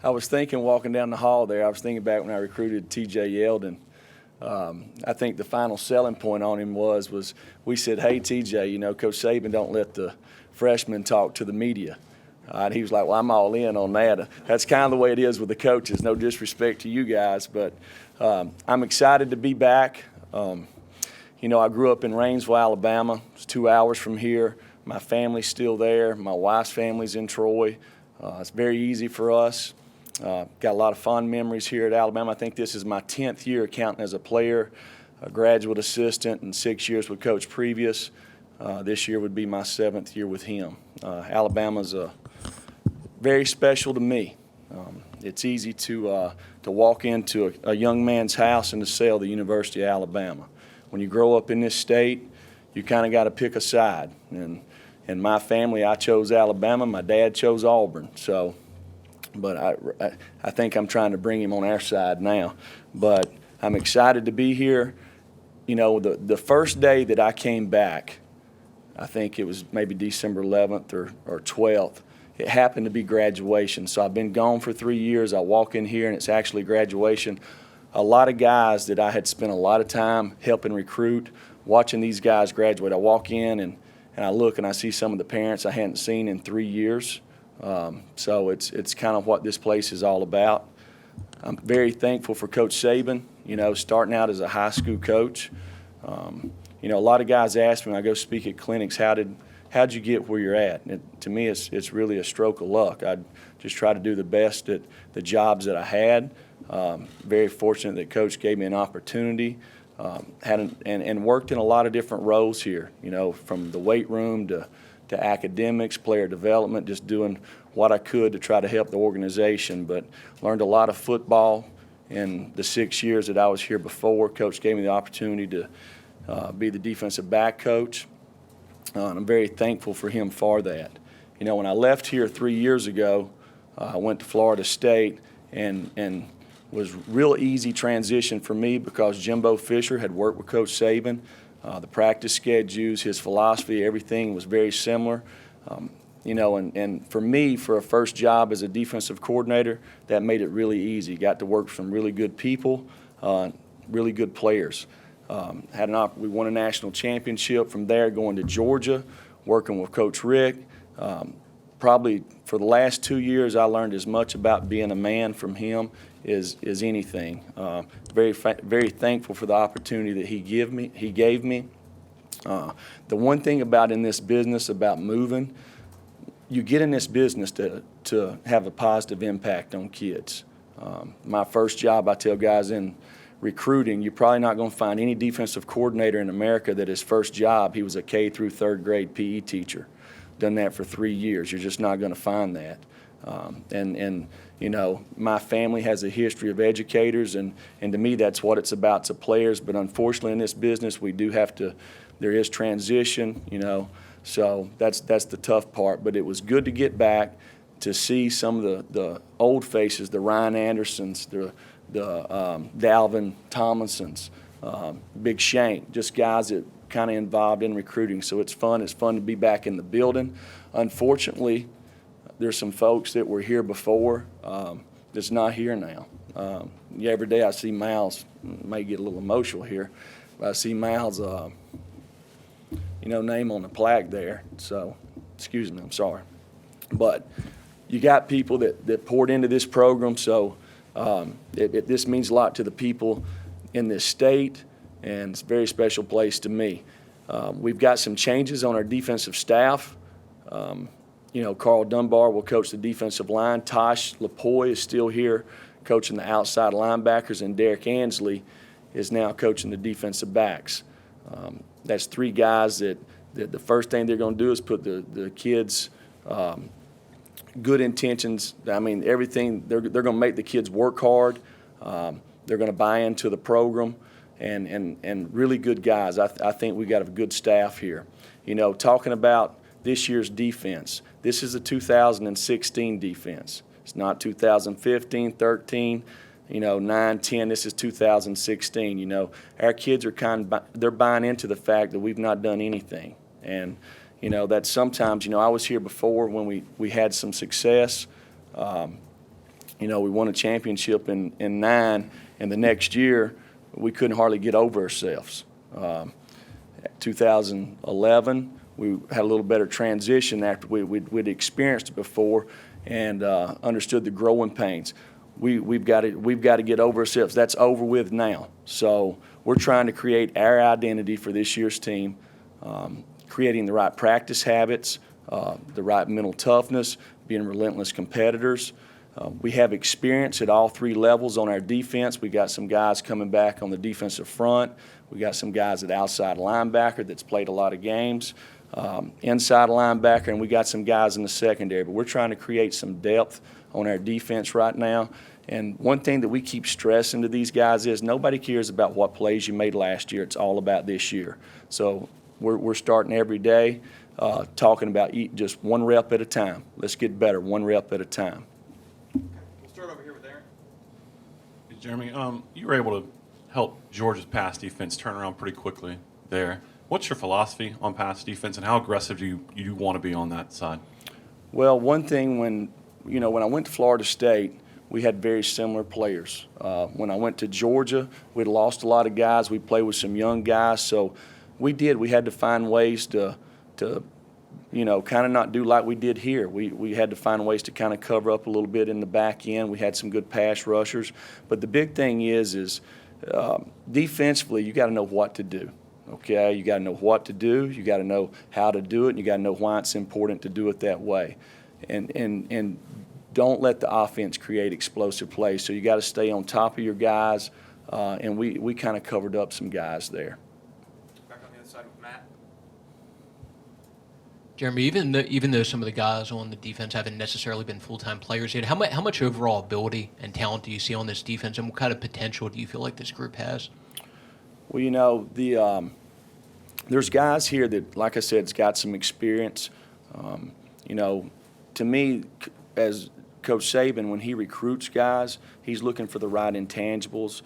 I was thinking walking down the hall there, I was thinking back when I recruited T.J. Yeldon. I think the final selling point on him was we said, hey, T.J., Coach Saban don't let the freshmen talk to the media. And he was like, well, I'm all in on that. That's kind of the way it is with the coaches. No disrespect to you guys, but I'm excited to be back. I grew up in Rainsville, Alabama. It's 2 hours from here. My family's still there. My wife's family's in Troy. It's very easy for us. Got a lot of fond memories here at Alabama. I think this is my 10th year counting as a player, a graduate assistant, and 6 years with Coach Previous. This year would be my 7th year with him. Alabama's very special to me. It's easy to walk into a young man's house and to sell the University of Alabama. When you grow up in this state, you kind of got to pick a side. And in my family, I chose Alabama. My dad chose Auburn. But I think I'm trying to bring him on our side now. But I'm excited to be here. The first day that I came back, I think it was maybe December 11th or 12th, it happened to be graduation. So I've been gone for 3 years. I walk in here, and it's actually graduation. A lot of guys that I had spent a lot of time helping recruit, watching these guys graduate. I walk in, and I look, and I see some of the parents I hadn't seen in 3 years. So it's kind of what this place is all about. I'm very thankful for Coach Saban, starting out as a high school coach. A lot of guys ask me when I go speak at clinics, how'd you get where you're at? And to me, it's really a stroke of luck. I just try to do the best at the jobs that I had. Very fortunate that Coach gave me an opportunity. And worked in a lot of different roles here, from the weight room to academics, player development, just doing what I could to try to help the organization. But learned a lot of football in the 6 years that I was here before. Coach gave me the opportunity to be the defensive back coach. And I'm very thankful for him for that. When I left here 3 years ago, I went to Florida State and was real easy transition for me because Jimbo Fisher had worked with Coach Saban. The practice schedules, his philosophy, everything was very similar. And for me, for a first job as a defensive coordinator, that made it really easy. Got to work with some really good people, really good players. We won a national championship from there, going to Georgia, working with Coach Rick. Probably for the last 2 years, I learned as much about being a man from him as anything. Very thankful for the opportunity that he gave me. The one thing about in this business about moving, you get in this business to have a positive impact on kids. My first job, I tell guys in recruiting, you're probably not going to find any defensive coordinator in America that his first job, he was a K through third grade PE teacher. Done that for 3 years. You're just not going to find that. My family has a history of educators, and to me that's what it's about to players. But unfortunately in this business we do have to, there is transition, so that's the tough part. But it was good to get back to see some of the old faces, the Ryan Andersons, the Dalvin Tomlinsons, Big Shank, just guys that kind of involved in recruiting. So it's fun. It's fun to be back in the building. Unfortunately, there's some folks that were here before that's not here now. Every day I see Miles, may get a little emotional here, but I see Miles' name on the plaque there. So, excuse me, I'm sorry. But you got people that poured into this program, so this means a lot to the people in this state, and it's a very special place to me. We've got some changes on our defensive staff. Carl Dunbar will coach the defensive line. Tosh Lapoy is still here coaching the outside linebackers, and Derek Ansley is now coaching the defensive backs. That's 3 guys that the first thing they're going to do is put the kids' good intentions. I mean, everything, they're going to make the kids work hard. They're going to buy into the program, and really good guys. I think we got a good staff here. Talking about this year's defense, this is a 2016 defense. It's not 2015, 13, 9, 10. This is 2016. Our kids are they're buying into the fact that we've not done anything. And, that sometimes, I was here before when we had some success. We won a championship in 9, and the next year we couldn't hardly get over ourselves. 2011, we had a little better transition after we'd experienced it before and understood the growing pains. We've got to get over ourselves. That's over with now. So we're trying to create our identity for this year's team, creating the right practice habits, the right mental toughness, being relentless competitors. We have experience at all 3 levels on our defense. We got some guys coming back on the defensive front. We got some guys at outside linebacker that's played a lot of games, inside linebacker, and we got some guys in the secondary. But we're trying to create some depth on our defense right now. And one thing that we keep stressing to these guys is nobody cares about what plays you made last year. It's all about this year. So we're starting every day talking about just 1 rep at a time. Let's get better, 1 rep at a time. We'll start over here with Aaron. Hey, Jeremy, you were able to help Georgia's pass defense turn around pretty quickly there. What's your philosophy on pass defense, and how aggressive do you want to be on that side? Well, one thing when I went to Florida State, we had very similar players. When I went to Georgia, we'd lost a lot of guys. We played with some young guys, so we had to find ways to kind of not do like we did here. We had to find ways to kind of cover up a little bit in the back end. We had some good pass rushers. But the big thing is defensively, you got to know what to do. Okay, you got to know what to do. You got to know how to do it, and you got to know why it's important to do it that way. And don't let the offense create explosive plays. So you got to stay on top of your guys, and we kind of covered up some guys there. Back on the other side with Matt. Jeremy, even though some of the guys on the defense haven't necessarily been full-time players yet, how much overall ability and talent do you see on this defense, and what kind of potential do you feel like this group has? Well, there's guys here that, like I said, has got some experience. To me, as Coach Saban, when he recruits guys, he's looking for the right intangibles.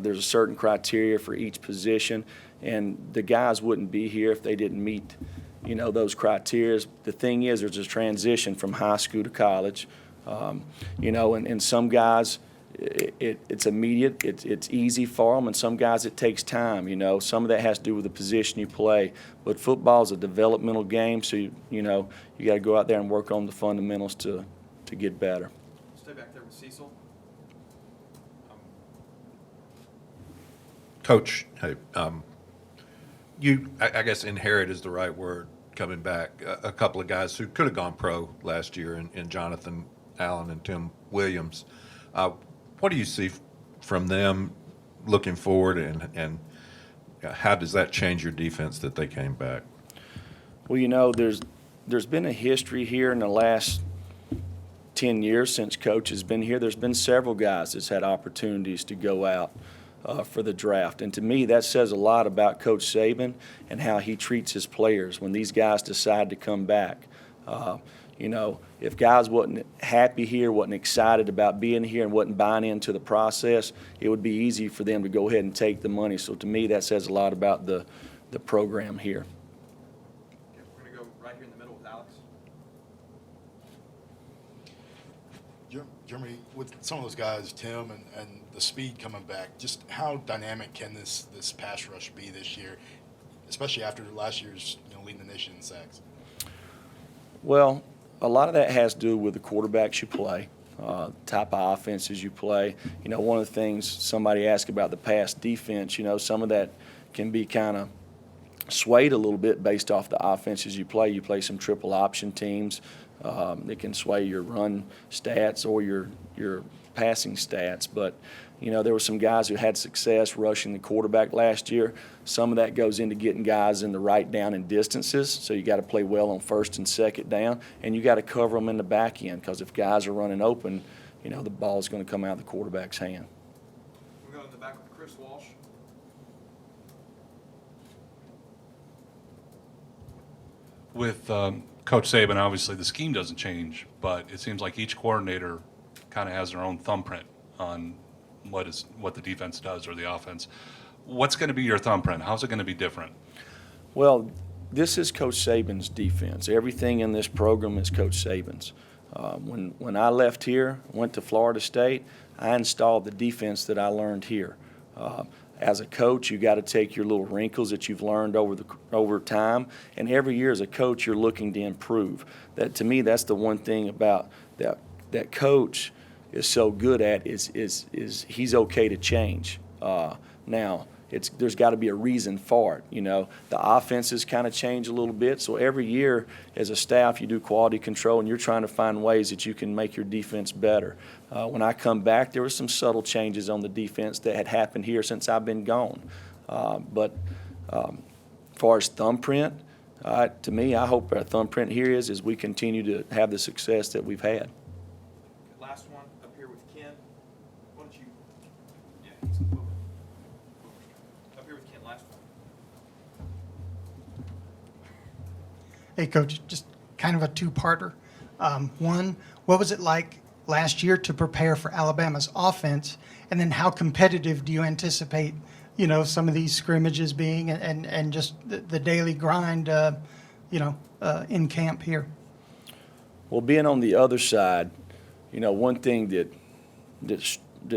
There's a certain criteria for each position, and the guys wouldn't be here if they didn't meet those criteria. The thing is, there's a transition from high school to college, and some guys, it's immediate, it's easy for them, and some guys it takes time. Some of that has to do with the position you play. But football is a developmental game, so you got to go out there and work on the fundamentals to get better. Stay back there with Cecil. Coach, hey, I guess inherit is the right word, coming back. A couple of guys who could have gone pro last year in Jonathan Allen and Tim Williams. What do you see from them looking forward, and how does that change your defense that they came back? Well, there's been a history here in the last 10 years since Coach has been here. There's been several guys that's had opportunities to go out for the draft. And to me, that says a lot about Coach Saban and how he treats his players when these guys decide to come back. If guys wasn't happy here, wasn't excited about being here, and wasn't buying into the process, it would be easy for them to go ahead and take the money. So to me, that says a lot about the program here. Okay, we're going to go right here in the middle with Alex. Jeremy, with some of those guys, Tim and the speed coming back, just how dynamic can this pass rush be this year, especially after last year's leading the nation in sacks? Well, a lot of that has to do with the quarterbacks you play, type of offenses you play. One of the things somebody asked about the pass defense, some of that can be kind of swayed a little bit based off the offenses you play. You play some triple option teams that can sway your run stats or your passing stats. But, there were some guys who had success rushing the quarterback last year. Some of that goes into getting guys in the right down and distances. So you got to play well on first and second down, and you got to cover them in the back end, because if guys are running open, the ball is going to come out of the quarterback's hand. We'll go in the back with Chris Walsh. With Coach Saban, obviously the scheme doesn't change, but it seems like each coordinator kind of has their own thumbprint on what the defense does or the offense. What's going to be your thumbprint? How's it going to be different? Well, this is Coach Saban's defense. Everything in this program is Coach Saban's. When I left here, went to Florida State, I installed the defense that I learned here. As a coach, you got to take your little wrinkles that you've learned over time, and every year as a coach, you're looking to improve. That, to me, that's the one thing about that coach is so good at is he's okay to change. Now, there's got to be a reason for it. You know, the offenses kind of change a little bit, so every year as a staff you do quality control and you're trying to find ways that you can make your defense better. When I come back, there were some subtle changes on the defense that had happened here since I've been gone. But as far as thumbprint, to me, I hope our thumbprint here is we continue to have the success that we've had. Last one up here with Ken. Why don't you? Yeah, he's over. Up here with Ken. Last one. Hey, Coach, just kind of a two-parter. One, what was it like last year to prepare for Alabama's offense? And then how competitive do you anticipate, some of these scrimmages being and just the daily grind, in camp here? Well, being on the other side, one thing that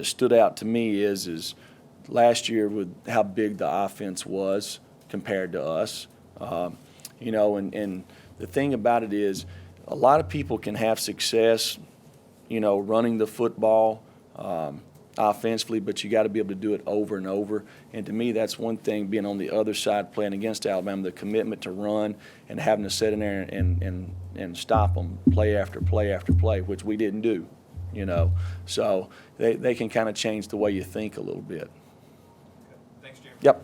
stood out to me is last year with how big the offense was compared to us. And the thing about it is a lot of people can have success, running the football offensively, but you got to be able to do it over and over. And to me, that's one thing, being on the other side playing against Alabama, the commitment to run and having to sit in there and stop them play after play after play, which we didn't do, So they can kind of change the way you think a little bit. Thanks, Jeremy. Yep.